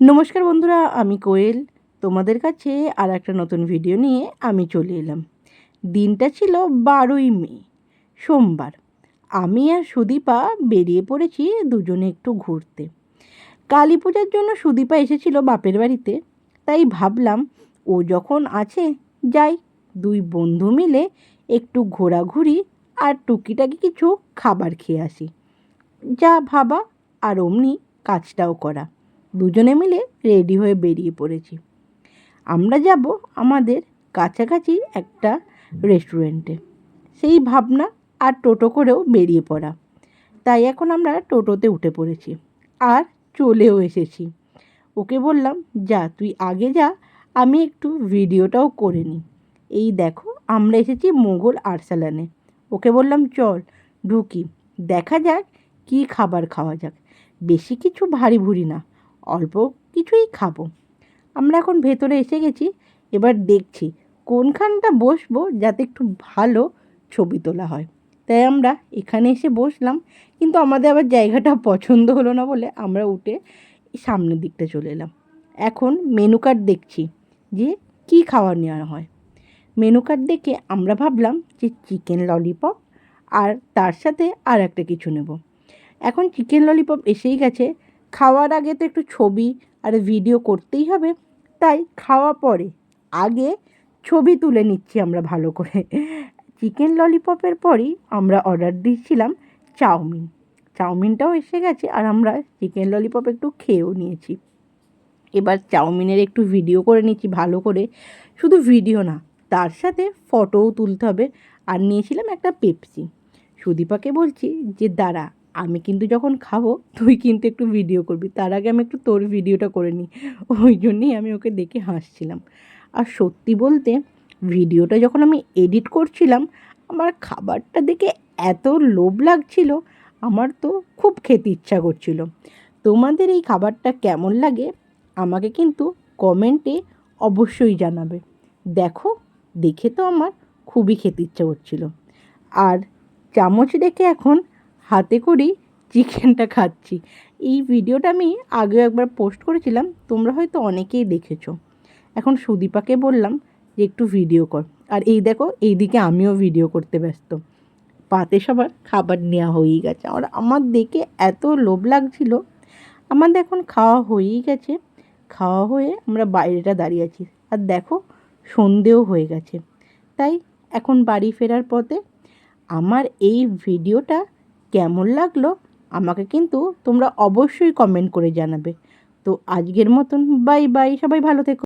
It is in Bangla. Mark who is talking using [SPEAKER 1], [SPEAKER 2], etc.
[SPEAKER 1] নমস্কার বন্ধুরা, আমি কোয়েল। তোমাদের কাছে আর একটা নতুন ভিডিও নিয়ে আমি চলে এলাম। দিনটা ছিল 12ই মে, সোমবার। আমি আর সুদীপা বেরিয়ে পড়েছি দুজনে একটু ঘুরতে। কালী পূজার জন্য সুদীপা এসেছিল বাপের বাড়িতে, তাই ভাবলাম ও যখন আছে যাই, দুই বন্ধু মিলে একটু ঘোরাঘুরি আর টুকিটাকি কিছু খাবার খেয়ে আসি। যা ভাবা আর অমনি কাজটাও করা। দুজনে মিলে রেডি হয়ে বেরিয়ে পড়েছি। আমরা যাব আমাদের কাছাকাছি একটা রেস্টুরেন্টে। সেই ভাবনা আর টোটো করেও বেরিয়ে পড়া। তাই এখন আমরা টোটোতে উঠে পড়েছি আর চলেও এসেছি। ওকে বললাম, যা তুই আগে যা, আমি একটু ভিডিওটাও করে নিই। এই দেখো, আমরা এসেছি মোগল আরসালানে। ওকে বললাম, চল ঢুকি, দেখা যাক কি খাবার খাওয়া যাক। বেশি কিছু ভারী ভুরি না, অল্প কিছুই খাবো। আমরা এখন ভেতরে এসে গেছি। এবার দেখছি কোনখানটা বসবো যাতে একটু ভালো ছবি তোলা হয়। তাই আমরা এখানে এসে বসলাম, কিন্তু আমাদের আবার জায়গাটা পছন্দ হলো না বলে আমরা উঠে সামনের দিকটা চলে এলাম। এখন মেনু কার্ড দেখছি যে কি খাবার নেওয়া হয়। মেনু কার্ড দেখে আমরা ভাবলাম যে চিকেন ললিপপ আর তার সাথে আর একটা কিছু নেব। এখন চিকেন ললিপপ এসেই গেছে। খাওয়ার আগে তো একটু ছবি আর ভিডিও করতেই হবে, তাই খাওয়া পরে আগে ছবি তুলে নিচ্ছি আমরা ভালো করে। চিকেন ললিপপের পরই আমরা অর্ডার দিয়েছিলাম চাউমিন। চাউমিনটাও এসে গেছে আর আমরা চিকেন ললিপপ একটু খেয়েও নিয়েছি। এবার চাউমিনের একটু ভিডিও করে নিচ্ছি ভালো করে। শুধু ভিডিও না, তার সাথে ফটোও তুলতে হবে। আর নিয়েছিলাম একটা পেপসি। সুদীপাকে বলছি যে দাঁড়া, আমি কিন্তু যখন খাবো তুই কিন্তু একটু ভিডিও করবি, তার আগে আমি একটু তোর ভিডিওটা করে নিই। ওই জন্যেই আমি ওকে দেখে হাসছিলাম। আর সত্যি বলতে, ভিডিওটা যখন আমি এডিট করছিলাম, আমার খাবারটা দেখে এত লোভ লাগছিল, আমার তো খুব খেতে ইচ্ছা করছিল। তোমাদের এই খাবারটা কেমন লাগে আমাকে কিন্তু কমেন্টে অবশ্যই জানাবে। দেখো, দেখে তো আমার খুবই খেতে ইচ্ছা করছিল। আর চামচ রেখে এখন হাতে করেই চিকেনটা খাচ্ছি। এই ভিডিওটা আমি আগেও একবার পোস্ট করেছিলাম, তোমরা হয়তো অনেকেই দেখেছো। এখন সুদীপাকে বললাম যে একটু ভিডিও কর। আর এই দেখো, এইদিকে আমিও ভিডিও করতে ব্যস্ত। পাতে সবার খাবার নেওয়া হয়েই গেছে। আর আমার দেখে এত লোভ লাগছিল। আমাদের এখন খাওয়া হয়েই গেছে। খাওয়া হয়ে আমরা বাইরেটা দাঁড়িয়ে আছি। আর দেখো, সন্ধেও হয়ে গেছে। তাই এখন বাড়ি ফেরার পথে। আমার এই ভিডিওটা কেমন লাগলো আমাকে কিন্তু তোমরা অবশ্যই কমেন্ট করে জানাবে। তো আজকের মতন বাই বাই, সবাই ভালো থেকো।